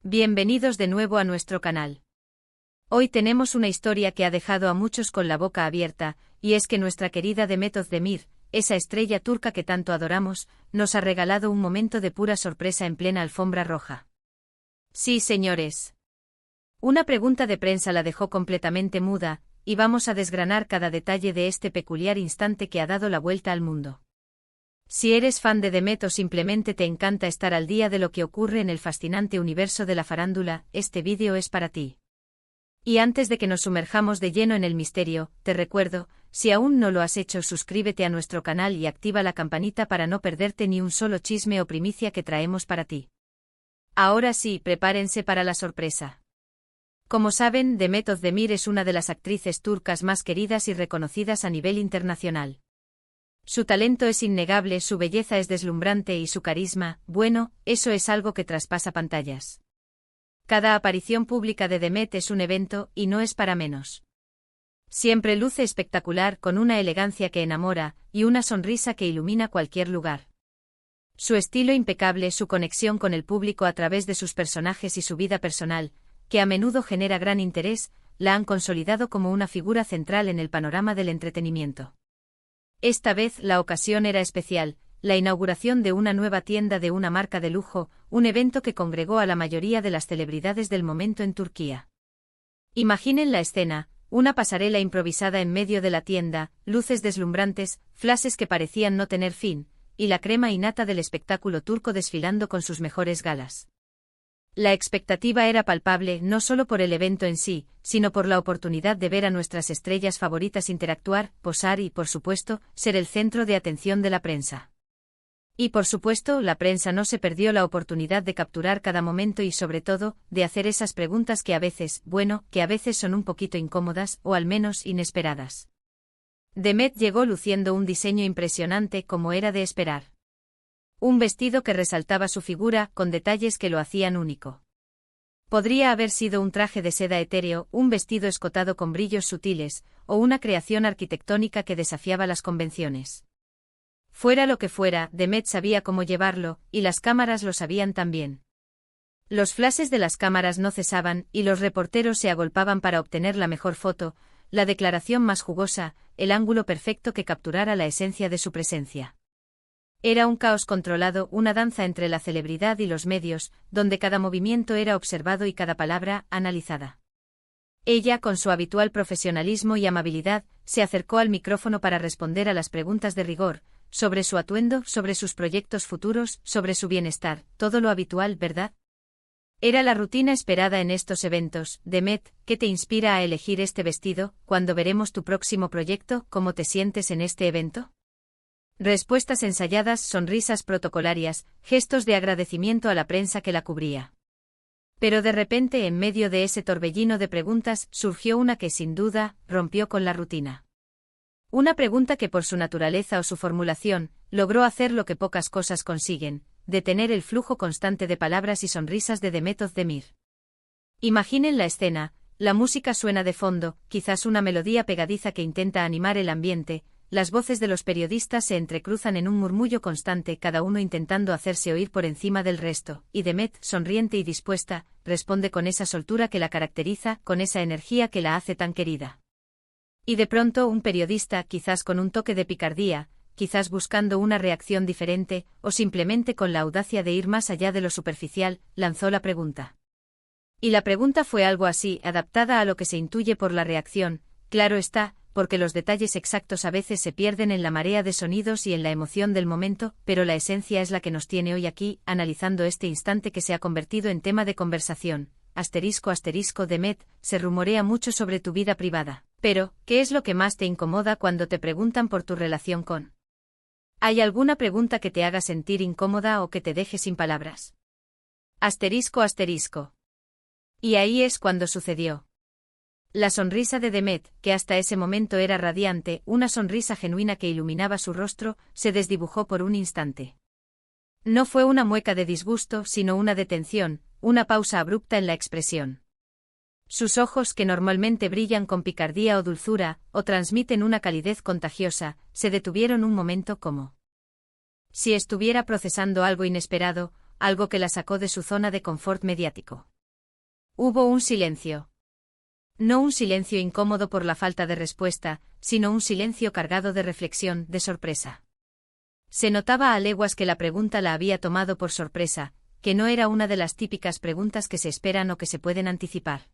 Bienvenidos de nuevo a nuestro canal. Hoy tenemos una historia que ha dejado a muchos con la boca abierta, y es que nuestra querida Demet Özdemir, esa estrella turca que tanto adoramos, nos ha regalado un momento de pura sorpresa en plena alfombra roja. Sí, señores. Una pregunta de prensa la dejó completamente muda, y vamos a desgranar cada detalle de este peculiar instante que ha dado la vuelta al mundo. Si eres fan de Demet o simplemente te encanta estar al día de lo que ocurre en el fascinante universo de la farándula, este vídeo es para ti. Y antes de que nos sumerjamos de lleno en el misterio, te recuerdo, si aún no lo has hecho, suscríbete a nuestro canal y activa la campanita para no perderte ni un solo chisme o primicia que traemos para ti. Ahora sí, prepárense para la sorpresa. Como saben, Demet Özdemir es una de las actrices turcas más queridas y reconocidas a nivel internacional. Su talento es innegable, su belleza es deslumbrante y su carisma, bueno, eso es algo que traspasa pantallas. Cada aparición pública de Demet es un evento, y no es para menos. Siempre luce espectacular, con una elegancia que enamora, y una sonrisa que ilumina cualquier lugar. Su estilo impecable, su conexión con el público a través de sus personajes y su vida personal, que a menudo genera gran interés, la han consolidado como una figura central en el panorama del entretenimiento. Esta vez la ocasión era especial, la inauguración de una nueva tienda de una marca de lujo, un evento que congregó a la mayoría de las celebridades del momento en Turquía. Imaginen la escena, una pasarela improvisada en medio de la tienda, luces deslumbrantes, flashes que parecían no tener fin, y la crema innata del espectáculo turco desfilando con sus mejores galas. La expectativa era palpable no solo por el evento en sí, sino por la oportunidad de ver a nuestras estrellas favoritas interactuar, posar y, por supuesto, ser el centro de atención de la prensa. Y por supuesto, la prensa no se perdió la oportunidad de capturar cada momento y sobre todo, de hacer esas preguntas que a veces son un poquito incómodas o al menos inesperadas. Demet llegó luciendo un diseño impresionante como era de esperar. Un vestido que resaltaba su figura, con detalles que lo hacían único. Podría haber sido un traje de seda etéreo, un vestido escotado con brillos sutiles, o una creación arquitectónica que desafiaba las convenciones. Fuera lo que fuera, Demet sabía cómo llevarlo, y las cámaras lo sabían también. Los flashes de las cámaras no cesaban, y los reporteros se agolpaban para obtener la mejor foto, la declaración más jugosa, el ángulo perfecto que capturara la esencia de su presencia. Era un caos controlado, una danza entre la celebridad y los medios, donde cada movimiento era observado y cada palabra analizada. Ella, con su habitual profesionalismo y amabilidad, se acercó al micrófono para responder a las preguntas de rigor, sobre su atuendo, sobre sus proyectos futuros, sobre su bienestar, todo lo habitual, ¿verdad? Era la rutina esperada en estos eventos. Demet, ¿qué te inspira a elegir este vestido? ¿Cuándo veremos tu próximo proyecto? ¿Cómo te sientes en este evento? Respuestas ensayadas, sonrisas protocolarias, gestos de agradecimiento a la prensa que la cubría. Pero de repente, en medio de ese torbellino de preguntas, surgió una que sin duda rompió con la rutina. Una pregunta que por su naturaleza o su formulación, logró hacer lo que pocas cosas consiguen, detener el flujo constante de palabras y sonrisas de Demet Özdemir. Imaginen la escena, la música suena de fondo, quizás una melodía pegadiza que intenta animar el ambiente. Las voces de los periodistas se entrecruzan en un murmullo constante, cada uno intentando hacerse oír por encima del resto, y Demet, sonriente y dispuesta, responde con esa soltura que la caracteriza, con esa energía que la hace tan querida. Y de pronto un periodista, quizás con un toque de picardía, quizás buscando una reacción diferente, o simplemente con la audacia de ir más allá de lo superficial, lanzó la pregunta. Y la pregunta fue algo así, adaptada a lo que se intuye por la reacción, claro está, porque los detalles exactos a veces se pierden en la marea de sonidos y en la emoción del momento, pero la esencia es la que nos tiene hoy aquí, analizando este instante que se ha convertido en tema de conversación. Demet, se rumorea mucho sobre tu vida privada. Pero, ¿qué es lo que más te incomoda cuando te preguntan por tu relación con? ¿Hay alguna pregunta que te haga sentir incómoda o que te deje sin palabras? Y ahí es cuando sucedió. La sonrisa de Demet, que hasta ese momento era radiante, una sonrisa genuina que iluminaba su rostro, se desdibujó por un instante. No fue una mueca de disgusto, sino una detención, una pausa abrupta en la expresión. Sus ojos, que normalmente brillan con picardía o dulzura, o transmiten una calidez contagiosa, se detuvieron un momento como si estuviera procesando algo inesperado, algo que la sacó de su zona de confort mediático. Hubo un silencio. No un silencio incómodo por la falta de respuesta, sino un silencio cargado de reflexión, de sorpresa. Se notaba a leguas que la pregunta la había tomado por sorpresa, que no era una de las típicas preguntas que se esperan o que se pueden anticipar.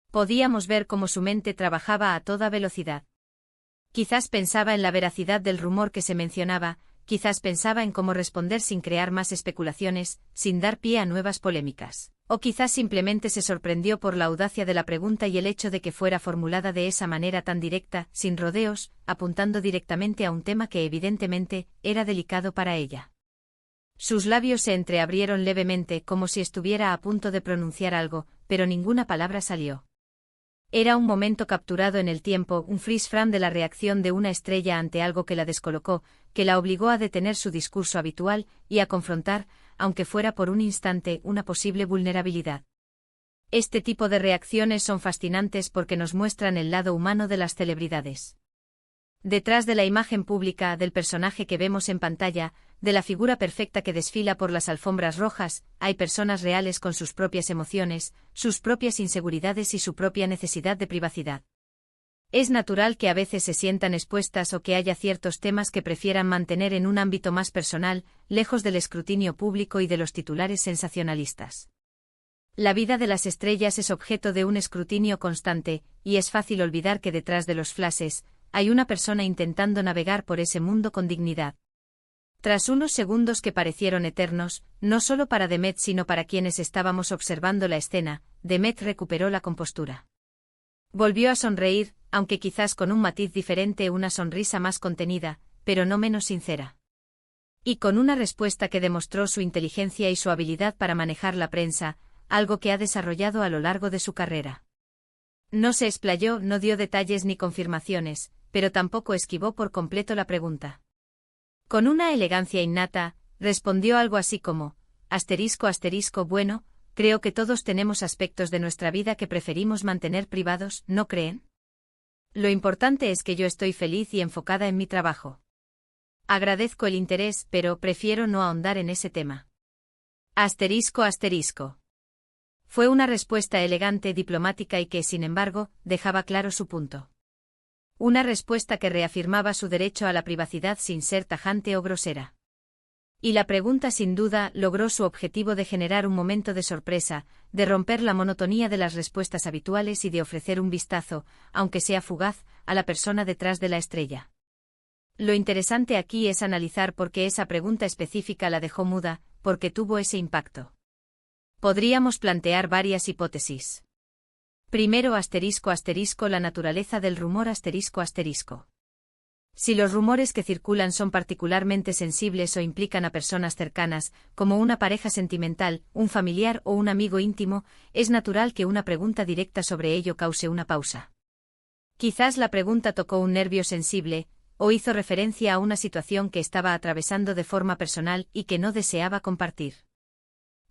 Podíamos ver cómo su mente trabajaba a toda velocidad. Quizás pensaba en la veracidad del rumor que se mencionaba, quizás pensaba en cómo responder sin crear más especulaciones, sin dar pie a nuevas polémicas. O quizás simplemente se sorprendió por la audacia de la pregunta y el hecho de que fuera formulada de esa manera tan directa, sin rodeos, apuntando directamente a un tema que evidentemente era delicado para ella. Sus labios se entreabrieron levemente como si estuviera a punto de pronunciar algo, pero ninguna palabra salió. Era un momento capturado en el tiempo, un freeze frame de la reacción de una estrella ante algo que la descolocó, que la obligó a detener su discurso habitual y a confrontar, aunque fuera por un instante, una posible vulnerabilidad. Este tipo de reacciones son fascinantes porque nos muestran el lado humano de las celebridades. Detrás de la imagen pública, del personaje que vemos en pantalla, de la figura perfecta que desfila por las alfombras rojas, hay personas reales con sus propias emociones, sus propias inseguridades y su propia necesidad de privacidad. Es natural que a veces se sientan expuestas o que haya ciertos temas que prefieran mantener en un ámbito más personal, lejos del escrutinio público y de los titulares sensacionalistas. La vida de las estrellas es objeto de un escrutinio constante, y es fácil olvidar que detrás de los flashes, hay una persona intentando navegar por ese mundo con dignidad. Tras unos segundos que parecieron eternos, no solo para Demet sino para quienes estábamos observando la escena, Demet recuperó la compostura. Volvió a sonreír, aunque quizás con un matiz diferente, una sonrisa más contenida, pero no menos sincera. Y con una respuesta que demostró su inteligencia y su habilidad para manejar la prensa, algo que ha desarrollado a lo largo de su carrera. No se explayó, no dio detalles ni confirmaciones, pero tampoco esquivó por completo la pregunta. Con una elegancia innata, respondió algo así como, bueno, creo que todos tenemos aspectos de nuestra vida que preferimos mantener privados, ¿no creen? Lo importante es que yo estoy feliz y enfocada en mi trabajo. Agradezco el interés, pero prefiero no ahondar en ese tema. Fue una respuesta elegante, diplomática y que, sin embargo, dejaba claro su punto. Una respuesta que reafirmaba su derecho a la privacidad sin ser tajante o grosera. Y la pregunta sin duda logró su objetivo de generar un momento de sorpresa, de romper la monotonía de las respuestas habituales y de ofrecer un vistazo, aunque sea fugaz, a la persona detrás de la estrella. Lo interesante aquí es analizar por qué esa pregunta específica la dejó muda, por qué tuvo ese impacto. Podríamos plantear varias hipótesis. Primero, la naturaleza del rumor Si los rumores que circulan son particularmente sensibles o implican a personas cercanas, como una pareja sentimental, un familiar o un amigo íntimo, es natural que una pregunta directa sobre ello cause una pausa. Quizás la pregunta tocó un nervio sensible, o hizo referencia a una situación que estaba atravesando de forma personal y que no deseaba compartir.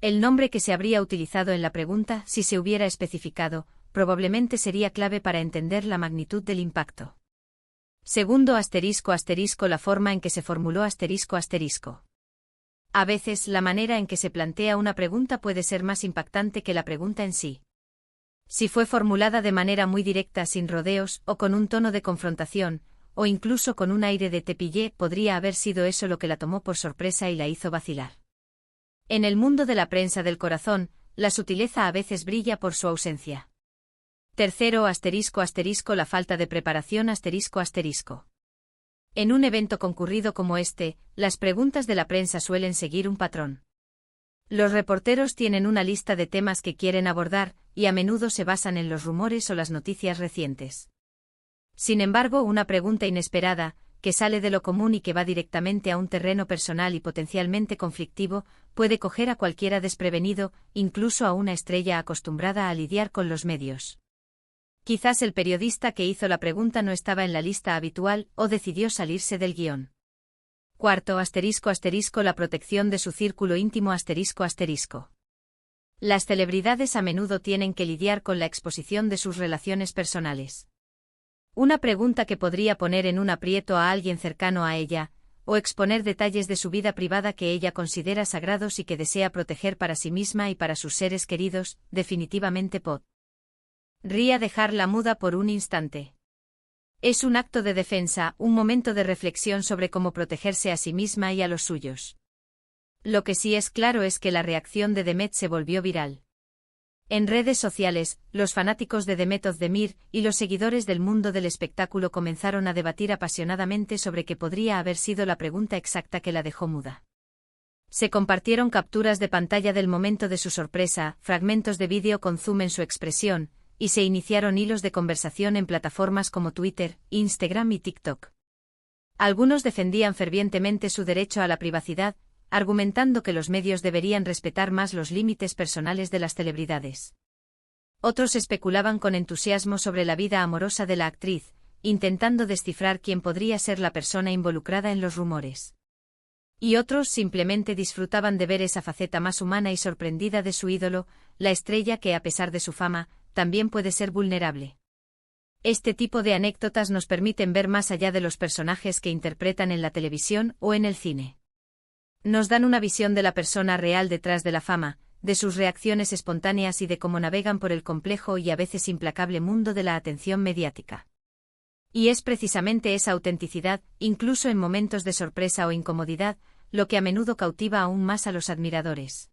El nombre que se habría utilizado en la pregunta, si se hubiera especificado, probablemente sería clave para entender la magnitud del impacto. Segundo, la forma en que se formuló A veces, la manera en que se plantea una pregunta puede ser más impactante que la pregunta en sí. Si fue formulada de manera muy directa, sin rodeos, o con un tono de confrontación, o incluso con un aire de te pillé, podría haber sido eso lo que la tomó por sorpresa y la hizo vacilar. En el mundo de la prensa del corazón, la sutileza a veces brilla por su ausencia. Tercero, la falta de preparación En un evento concurrido como este, las preguntas de la prensa suelen seguir un patrón. Los reporteros tienen una lista de temas que quieren abordar, y a menudo se basan en los rumores o las noticias recientes. Sin embargo, una pregunta inesperada, que sale de lo común y que va directamente a un terreno personal y potencialmente conflictivo, puede coger a cualquiera desprevenido, incluso a una estrella acostumbrada a lidiar con los medios. Quizás el periodista que hizo la pregunta no estaba en la lista habitual o decidió salirse del guión. Cuarto, la protección de su círculo íntimo Las celebridades a menudo tienen que lidiar con la exposición de sus relaciones personales. Una pregunta que podría poner en un aprieto a alguien cercano a ella, o exponer detalles de su vida privada que ella considera sagrados y que desea proteger para sí misma y para sus seres queridos, definitivamente podría dejarla muda por un instante. Es un acto de defensa, un momento de reflexión sobre cómo protegerse a sí misma y a los suyos. Lo que sí es claro es que la reacción de Demet se volvió viral. En redes sociales, los fanáticos de Demet Özdemir y los seguidores del mundo del espectáculo comenzaron a debatir apasionadamente sobre qué podría haber sido la pregunta exacta que la dejó muda. Se compartieron capturas de pantalla del momento de su sorpresa, fragmentos de vídeo con zoom en su expresión, y se iniciaron hilos de conversación en plataformas como Twitter, Instagram y TikTok. Algunos defendían fervientemente su derecho a la privacidad, argumentando que los medios deberían respetar más los límites personales de las celebridades. Otros especulaban con entusiasmo sobre la vida amorosa de la actriz, intentando descifrar quién podría ser la persona involucrada en los rumores. Y otros simplemente disfrutaban de ver esa faceta más humana y sorprendida de su ídolo, la estrella que, a pesar de su fama, también puede ser vulnerable. Este tipo de anécdotas nos permiten ver más allá de los personajes que interpretan en la televisión o en el cine. Nos dan una visión de la persona real detrás de la fama, de sus reacciones espontáneas y de cómo navegan por el complejo y a veces implacable mundo de la atención mediática. Y es precisamente esa autenticidad, incluso en momentos de sorpresa o incomodidad, lo que a menudo cautiva aún más a los admiradores.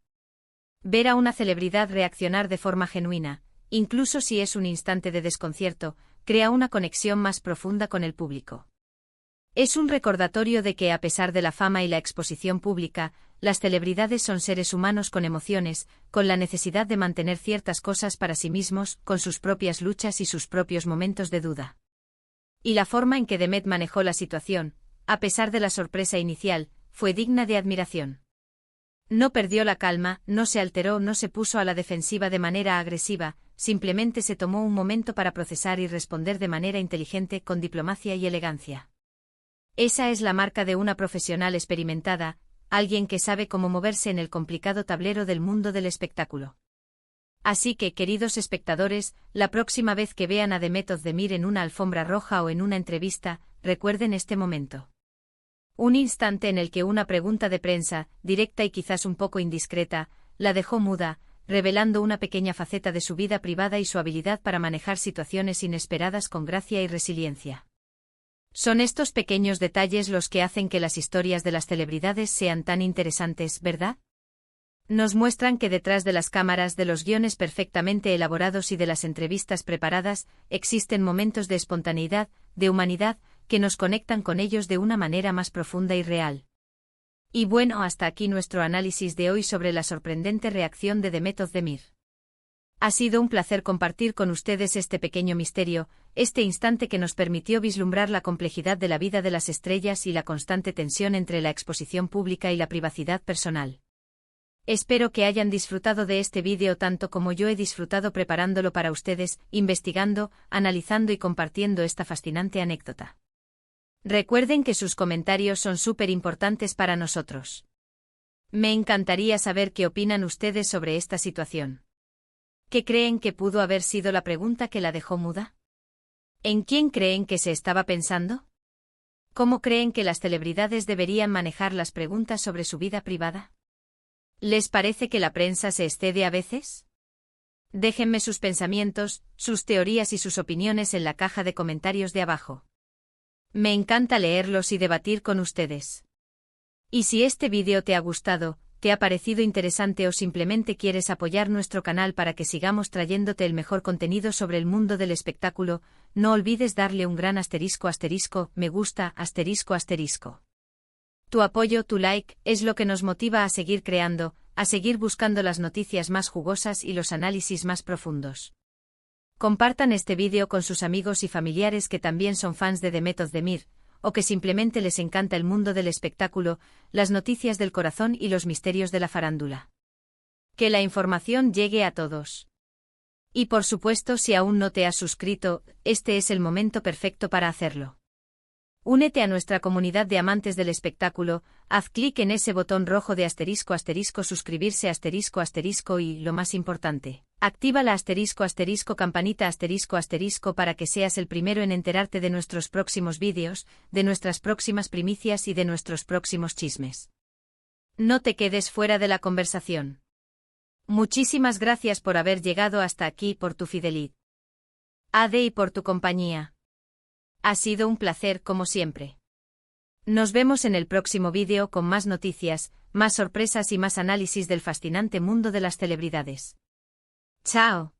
Ver a una celebridad reaccionar de forma genuina, incluso si es un instante de desconcierto, crea una conexión más profunda con el público. Es un recordatorio de que, a pesar de la fama y la exposición pública, las celebridades son seres humanos con emociones, con la necesidad de mantener ciertas cosas para sí mismos, con sus propias luchas y sus propios momentos de duda. Y la forma en que Demet manejó la situación, a pesar de la sorpresa inicial, fue digna de admiración. No perdió la calma, no se alteró, no se puso a la defensiva de manera agresiva, simplemente se tomó un momento para procesar y responder de manera inteligente, con diplomacia y elegancia. Esa es la marca de una profesional experimentada, alguien que sabe cómo moverse en el complicado tablero del mundo del espectáculo. Así que, queridos espectadores, la próxima vez que vean a Demet Özdemir en una alfombra roja o en una entrevista, recuerden este momento. Un instante en el que una pregunta de prensa, directa y quizás un poco indiscreta, la dejó muda, revelando una pequeña faceta de su vida privada y su habilidad para manejar situaciones inesperadas con gracia y resiliencia. Son estos pequeños detalles los que hacen que las historias de las celebridades sean tan interesantes, ¿verdad? Nos muestran que detrás de las cámaras, de los guiones perfectamente elaborados y de las entrevistas preparadas, existen momentos de espontaneidad, de humanidad, que nos conectan con ellos de una manera más profunda y real. Y bueno, hasta aquí nuestro análisis de hoy sobre la sorprendente reacción de Demet Özdemir. Ha sido un placer compartir con ustedes este pequeño misterio, este instante que nos permitió vislumbrar la complejidad de la vida de las estrellas y la constante tensión entre la exposición pública y la privacidad personal. Espero que hayan disfrutado de este vídeo tanto como yo he disfrutado preparándolo para ustedes, investigando, analizando y compartiendo esta fascinante anécdota. Recuerden que sus comentarios son súper importantes para nosotros. Me encantaría saber qué opinan ustedes sobre esta situación. ¿Qué creen que pudo haber sido la pregunta que la dejó muda? ¿En quién creen que se estaba pensando? ¿Cómo creen que las celebridades deberían manejar las preguntas sobre su vida privada? ¿Les parece que la prensa se excede a veces? Déjenme sus pensamientos, sus teorías y sus opiniones en la caja de comentarios de abajo. Me encanta leerlos y debatir con ustedes. Y si este vídeo te ha gustado, te ha parecido interesante o simplemente quieres apoyar nuestro canal para que sigamos trayéndote el mejor contenido sobre el mundo del espectáculo, no olvides darle un gran **, me gusta, **. Tu apoyo, tu like, es lo que nos motiva a seguir creando, a seguir buscando las noticias más jugosas y los análisis más profundos. Compartan este vídeo con sus amigos y familiares que también son fans de Demet Özdemir, o que simplemente les encanta el mundo del espectáculo, las noticias del corazón y los misterios de la farándula. Que la información llegue a todos. Y por supuesto, si aún no te has suscrito, este es el momento perfecto para hacerlo. Únete a nuestra comunidad de amantes del espectáculo, haz clic en ese botón rojo de **, suscribirse **, y, lo más importante, Activa la campanita para que seas el primero en enterarte de nuestros próximos vídeos, de nuestras próximas primicias y de nuestros próximos chismes. No te quedes fuera de la conversación. Muchísimas gracias por haber llegado hasta aquí, por tu fidelidad. Y por tu compañía. Ha sido un placer como siempre. Nos vemos en el próximo vídeo con más noticias, más sorpresas y más análisis del fascinante mundo de las celebridades. ¡Chao!